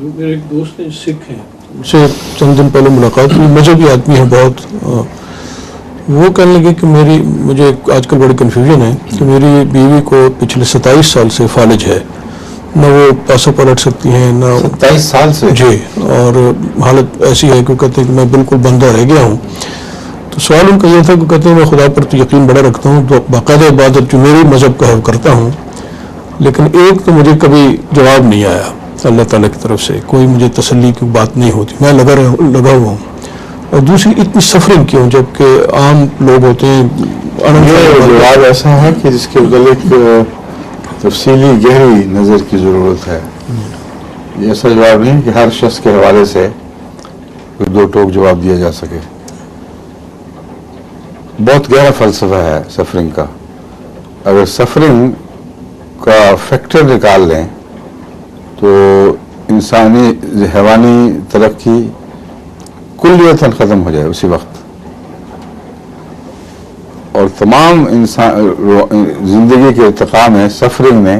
جو میرے ایک دوست ہیں سکھ ہیں، ان سے چند دن پہلے ملاقات ہوئی، مذہبی آدمی ہے بہت. وہ کہنے لگے کہ مجھے آج کل بڑی کنفیوژن ہے کہ میری بیوی کو پچھلے 27 سال سے فالج ہے، نہ وہ پاسوں پلٹ سکتی ہیں نہ 27 سال سے. جی، اور حالت ایسی ہے کہ وہ کہتے ہیں کہ میں بالکل بندہ رہ گیا ہوں. تو سوال ان کا یہ تھا کہ کہتے ہیں میں خدا پر تو یقین بڑا رکھتا ہوں، تو باقاعدہ عبادت جو میری مذہب کا ہے کرتا ہوں، لیکن ایک تو مجھے کبھی جواب نہیں آیا اللہ تعالیٰ کی طرف سے، کوئی مجھے تسلی کی بات نہیں ہوتی، میں لگا ہوا ہوں. اور دوسری اتنی سفرنگ کیوں جبکہ عام لوگ ہوتے ہیں. یہ جواب ایسا ہے کہ جس کے متعلق تفصیلی گہری نظر کی ضرورت ہے. یہ ایسا جواب نہیں کہ ہر شخص کے حوالے سے کوئی دو ٹوک جواب دیا جا سکے. بہت گہرا فلسفہ ہے سفرنگ کا. اگر سفرنگ کا فیکٹر نکال لیں تو انسانی حیوانی ترقی کلیتاً ختم ہو جائے اسی وقت، اور تمام زندگی کے ارتقاء میں سفرنگ نے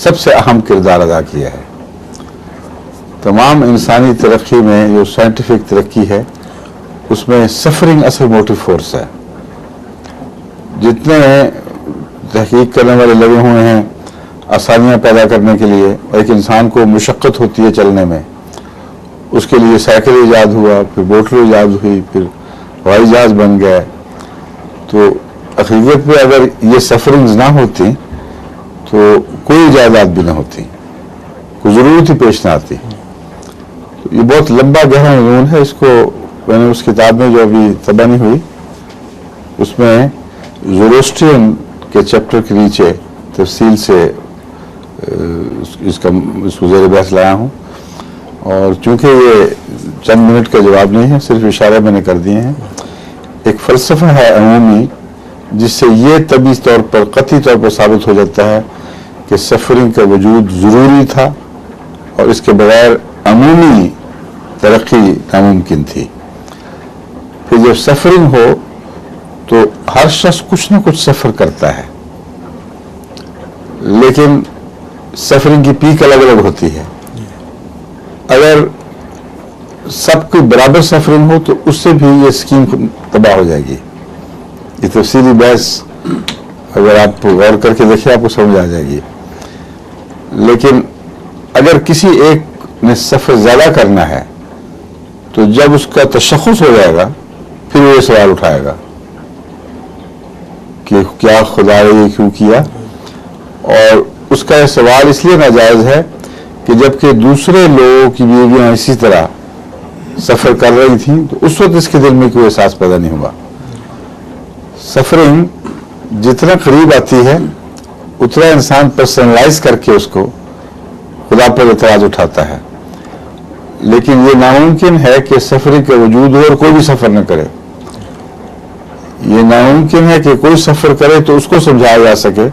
سب سے اہم کردار ادا کیا ہے. تمام انسانی ترقی میں جو سائنٹیفک ترقی ہے اس میں سفرنگ اصل موٹیو فورس ہے. جتنے تحقیق کرنے والے لگے ہوئے ہیں آسانیاں پیدا کرنے کے لیے، ایک انسان کو مشقت ہوتی ہے چلنے میں، اس کے لیے سائیکل ایجاد ہوا، پھر موٹر ایجاد ہوئی، پھر ہوائی جہاز بن گئے. تو حقیقت میں اگر یہ سفرنگز نہ ہوتی تو کوئی ایجادات بھی نہ ہوتی، کوئی ضرورت ہی پیش نہ آتی. تو یہ بہت لمبا گہرا مضمون ہے. اس کو میں نے اس کتاب میں جو ابھی طبع نہیں ہوئی اس میں زوروسٹرین کے چیپٹر کے نیچے تفصیل سے اس کو زیر بحث لایا ہوں. اور چونکہ یہ چند منٹ کا جواب نہیں ہے، صرف اشارے میں نے کر دیے ہیں. ایک فلسفہ ہے عمومی جس سے یہ طبعی طور پر قطعی طور پر ثابت ہو جاتا ہے کہ سفرنگ کا وجود ضروری تھا اور اس کے بغیر عمومی ترقی ناممکن تھی. پھر جب سفرنگ ہو تو ہر شخص کچھ نہ کچھ سفر کرتا ہے، لیکن سفرنگ کی پیک الگ الگ ہوتی ہے. اگر سب کی برابر سفرنگ ہو تو اس سے بھی یہ اسکیم تباہ ہو جائے گی. یہ تفصیلی بحث اگر آپ غور کر کے دیکھیں آپ کو سمجھ آ جائے گی. لیکن اگر کسی ایک نے سفر زیادہ کرنا ہے تو جب اس کا تشخص ہو جائے گا پھر وہ یہ سوال اٹھائے گا کہ کیا خدا نے یہ کیوں کیا. اور اس کا یہ سوال اس لیے ناجائز ہے کہ جبکہ دوسرے لوگوں کی بیویاں اسی طرح سفر کر رہی تھیں تو اس وقت اس کے دل میں کوئی احساس پیدا نہیں ہوا. سفرنگ جتنا قریب آتی ہے اتنا انسان پرسنلائز کر کے اس کو خدا پر اعتراض اٹھاتا ہے. لیکن یہ ناممکن ہے کہ سفرنگ کا وجود ہو اور کوئی بھی سفر نہ کرے. یہ ناممکن ہے کہ کوئی سفر کرے تو اس کو سمجھایا جا سکے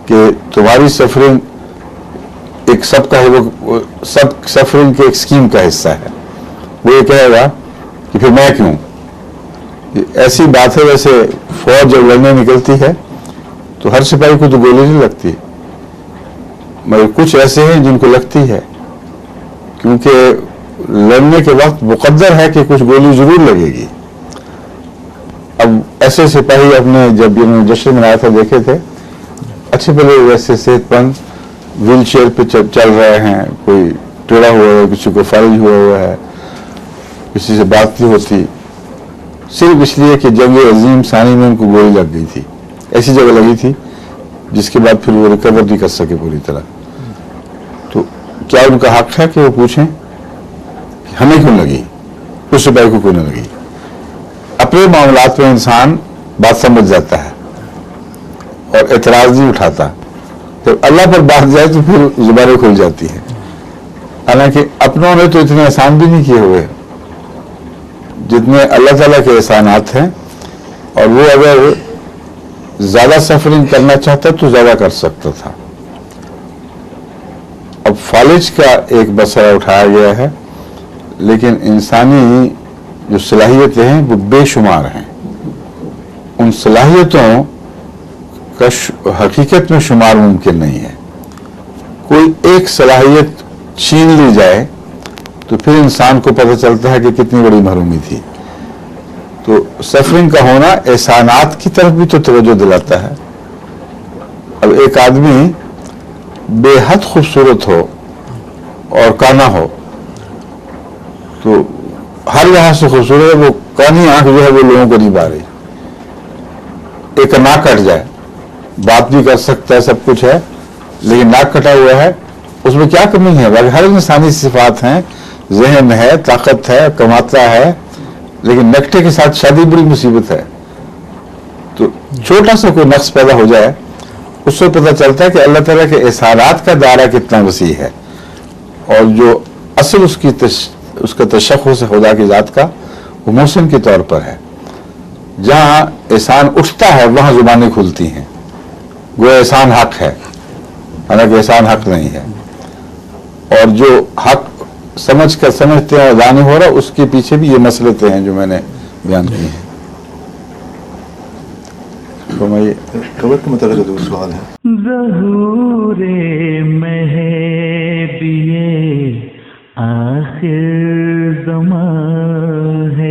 کہ تمہاری سفرنگ ایک سب سفرنگ کے ایک سکیم کا حصہ ہے. وہ یہ کہے گا کہ پھر میں کیوں. ایسی بات ہے جیسے فوج جب لڑنے نکلتی ہے تو ہر سپاہی کو تو گولی نہیں لگتی، مگر کچھ ایسے ہیں جن کو لگتی ہے، کیونکہ لڑنے کے وقت مقدر ہے کہ کچھ گولی ضرور لگے گی. اب ایسے سپاہی اپنے جب انہوں نے جشن منایا تھا دیکھے تھے، اچھے پہلے ویسے صحت مند ویل چیئر پہ چل رہے ہیں، کوئی ٹیڑھا ہوا ہے، کسی کو فالج ہوا ہے، کسی سے بات نہیں ہوتی، صرف اس لیے کہ جنگ عظیم ثانی میں ان کو گولی لگ گئی تھی. ایسی جگہ لگی تھی جس کے بعد پھر وہ ریکور نہیں کر سکے پوری طرح. تو کیا ان کا حق ہے کہ وہ پوچھیں کہ ہمیں کیوں لگی، اس سپاہی کو کیوں نہ لگی. اپنے معاملات میں انسان بات سمجھ جاتا ہے اور اعتراض نہیں اٹھاتا. جب اللہ پر بات جائے تو پھر زبانیں کھل جاتی ہیں. حالانکہ اپنوں نے تو اتنے احسان بھی نہیں کیے ہوئے جتنے اللہ تعالیٰ کے احسانات ہیں، اور وہ اگر زیادہ سفرنگ کرنا چاہتا تو زیادہ کر سکتا تھا. اب فالج کا ایک مسئلہ اٹھایا گیا ہے، لیکن انسانی جو صلاحیتیں ہیں وہ بے شمار ہیں. ان صلاحیتوں کا حقیقت میں شمار ممکن نہیں ہے. کوئی ایک صلاحیت چھین لی جائے تو پھر انسان کو پتہ چلتا ہے کہ کتنی بڑی محرومی تھی. تو سفرنگ کا ہونا احسانات کی طرف بھی تو توجہ دلاتا ہے. اب ایک آدمی بے حد خوبصورت ہو اور کانا ہو تو ہر لحاظ سے خوبصورت ہے, وہ کانی آنکھ جو ہے وہ لوگوں کو نہیں پا رہی. ایک ناک کٹ جائے, بات بھی کر سکتا ہے, سب کچھ ہے, لیکن ناک کٹا ہوا ہے, اس میں کیا کمی ہے؟ باقی ہر انسانی صفات ہیں, ذہن ہے, طاقت ہے, کماتا ہے, لیکن نکٹے کے ساتھ شادی بڑی مصیبت ہے. تو چھوٹا سا کوئی نقص پیدا ہو جائے, اس سے پتہ چلتا ہے کہ اللہ تعالیٰ کے احسانات کا دائرہ کتنا وسیع ہے, اور جو اصل اس کا تشخص ہے خدا کی ذات کا, وہ محسن کے طور پر ہے. جہاں احسان اٹھتا ہے وہاں زبانیں کھلتی ہیں, گویا احسان حق ہے, حالانکہ احسان حق نہیں ہے. اور جو حق سمجھتے ہیں ادا نہیں ہو رہا, اس کے پیچھے بھی یہ مسئلے ہیں جو میں نے بیان کی ہیں. خبر کے متعلق جو سوال ہے, ظہور مہدی آخر زمان ہے,